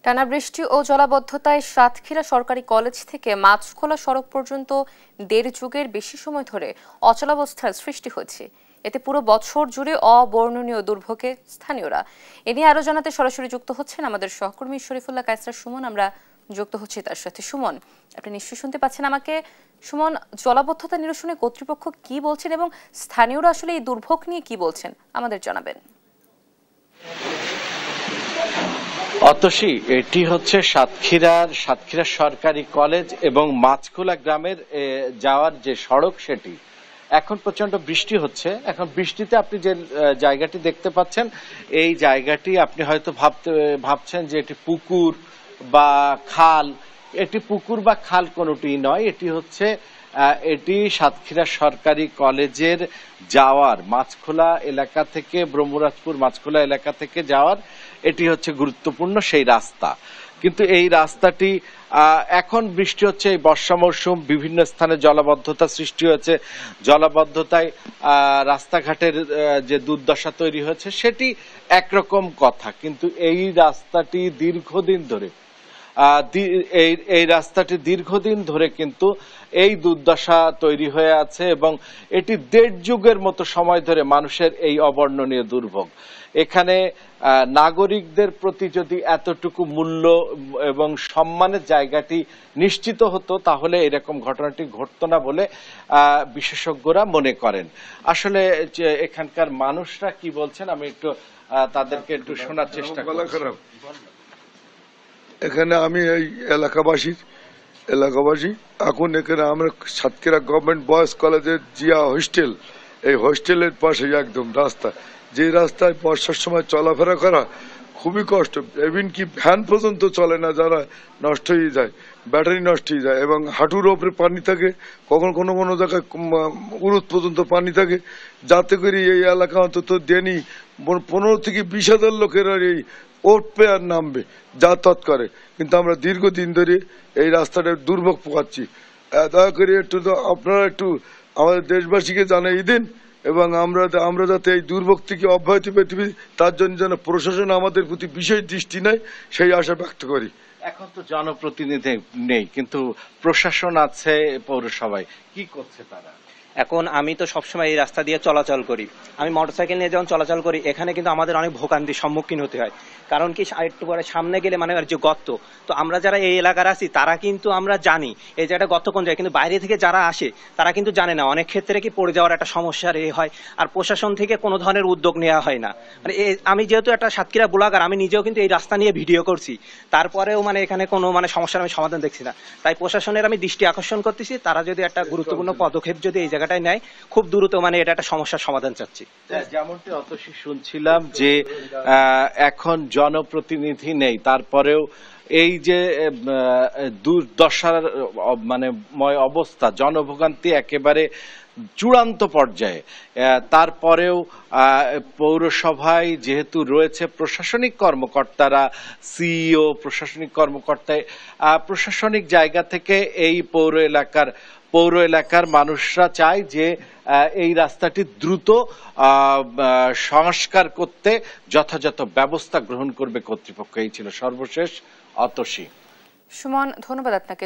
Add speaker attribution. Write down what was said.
Speaker 1: টানা বৃষ্টি ও জলাবদ্ধতায় সাতক্ষীরা সরকারি কলেজ থেকে মাছখোলা সড়ক পর্যন্ত দেড় যুগের বেশি সময় ধরে অচলাবস্থার সৃষ্টি হয়েছে। এতে পুরো বছর জুড়ে অবর্ণনীয় দুর্ভোগে স্থানীয়রা। এ নিয়ে আরো জানাতে সরাসরি যুক্ত হচ্ছেন আমাদের সহকর্মী শরীফুল্লাহ কায়সার সুমন। আমরা যুক্ত হচ্ছি তার সাথে। সুমন, আপনি নিশ্চয়ই শুনতে পাচ্ছেন আমাকে। সুমন, জলাবদ্ধতা নিরসনে কর্তৃপক্ষ কি বলছেন এবং স্থানীয়রা আসলে এই দুর্ভোগ নিয়ে কি বলছেন আমাদের জানাবেন।
Speaker 2: অতসী, এটি হচ্ছে সাতক্ষীরা সরকারি কলেজ এবং মাছখোলা গ্রামের যাওয়ার যে সড়ক, সেটি এখন প্রচন্ড বৃষ্টি হচ্ছে। এখন বৃষ্টিতে আপনি যে জায়গাটি দেখতে পাচ্ছেন, এই জায়গাটি আপনি হয়তো ভাবছেন যে এটি পুকুর বা খাল। এটি পুকুর বা খাল কোনোটি নয়, এটি সাতক্ষীরা সরকারি কলেজের যাওয়ার মাছখোলা এলাকা থেকে, ব্রহ্মরাজপুর মাছখোলা এলাকা থেকে যাওয়ার এটি হচ্ছে গুরুত্বপূর্ণ সেই রাস্তা। কিন্তু এই রাস্তাটি এখন বৃষ্টি হচ্ছে, এই বর্ষা মৌসুম, বিভিন্ন স্থানে জলাবদ্ধতা সৃষ্টি হয়েছে। জলাবদ্ধতায় রাস্তাঘাটের যে দুর্দশা তৈরি হয়েছে সেটি একরকম কথা, কিন্তু এই রাস্তাটি দীর্ঘদিন ধরে কিন্তু এই দুর্দশা তৈরি হয়ে আছে এবং এটি দেড় যুগের মতো সময় ধরে মানুষের এই অবর্ণনীয় দুর্ভোগ। এখানে নাগরিকদের প্রতি যদি এতটুকু মূল্য এবং সম্মানের জায়গাটি নিশ্চিত হতো, তাহলে এরকম ঘটনাটি ঘটতো না বলে বিশেষজ্ঞরা মনে করেন। আসলে এখানকার মানুষরা কি বলছেন, আমি একটু তাদেরকে একটু শোনার চেষ্টা করি।
Speaker 3: এখানে আমি এই এলাকাবাসী এখন এখানে আমরা সাতক্ষীরা গভর্নমেন্ট বয়েজ কলেজের জিয়া হোস্টেল, এই হোস্টেলের পাশে একদম রাস্তা, যে রাস্তায় বর্ষার সময় চলাফেরা করা খুবই কষ্ট। এমন কি ভ্যান পর্যন্ত চলে না, যারা নষ্ট হয়ে যায়, ব্যাটারি নষ্ট হয়ে যায় এবং হাঁটুর ওপরে পানি থাকে, কখনো কোনো জায়গায় উরুত পর্যন্ত পানি থাকে, যাতে করে এই এলাকা অন্তত দেনি 15 থেকে 20,000 লোকের এই উঠবে আর নামবে, যাতায়াত করে। কিন্তু আমরা দীর্ঘদিন ধরে এই রাস্তাটার দুর্ভোগ পোহাচ্ছি। দয়া করে আপনারা একটু আমাদের দেশবাসীকে জানিয়ে দিন এবং আমরা যাতে এই দুর্ভোগ থেকে অব্যাহতি পেতে পারি, তার জন্য যেন প্রশাসন আমাদের প্রতি বিশেষ দৃষ্টি নেয়, সেই আশা ব্যক্ত করি।
Speaker 2: এখন তো জনপ্রতিনিধি নেই, কিন্তু প্রশাসন আছে পৌরসভায়, কি করছে তারা?
Speaker 4: এখন আমি তো সবসময় এই রাস্তা দিয়ে চলাচল করি, আমি মোটরসাইকেল নিয়ে যখন চলাচল করি, এখানে কিন্তু আমাদের অনেক ভোগান্তির সম্মুখীন হতে হয়। কারণ কি, একটু পরে সামনে গেলে মানে যে গর্ত, তো আমরা যারা এই এলাকার আছি তারা কিন্তু আমরা জানি এই জায়গাটা গর্ত কোন জায়গায়, কিন্তু বাইরে থেকে যারা আসে তারা কিন্তু জানে না। অনেক ক্ষেত্রে কি পড়ে যাওয়ার একটা সমস্যার হয়, আর প্রশাসন থেকে কোনো ধরনের উদ্যোগ নেওয়া হয় না। মানে আমি যেহেতু একটা সাতক্ষীরা ব্লগার, আমি নিজেও কিন্তু এই রাস্তা নিয়ে ভিডিও করছি, তারপরেও মানে এখানে কোনো সমস্যার আমি সমাধান দেখছি না। তাই প্রশাসনের আমি দৃষ্টি আকর্ষণ করতেছি, তারা যদি একটা গুরুত্বপূর্ণ পদক্ষেপ যদি এই জায়গাটায় নেয়, খুব দ্রুত এটা একটা সমস্যার সমাধান চাচ্ছি।
Speaker 2: যেমনটি অতসী শুনছিলাম যে এখন জনপ্রতিনিধি নেই, তারপরেও এই যে দুর্দশার ময় অবস্থা, জনভোগান্তি একেবারে চূড়ান্ত পর্যায়ে, তারপরেও পৌরসভায় যেহেতু রয়েছে প্রশাসনিক কর্মকর্তারা, সিইও, প্রশাসনিক কর্মকর্তায়, প্রশাসনিক জায়গা থেকে এই পৌর এলাকার মানুষরা চায় যে এই রাস্তাটি দ্রুত সংস্কার করতে যথাযথ ব্যবস্থা গ্রহণ করবে কর্তৃপক্ষ। এই ছিল সর্বশেষ। অতসী।
Speaker 1: সুমন, ধন্যবাদ আপনাকে।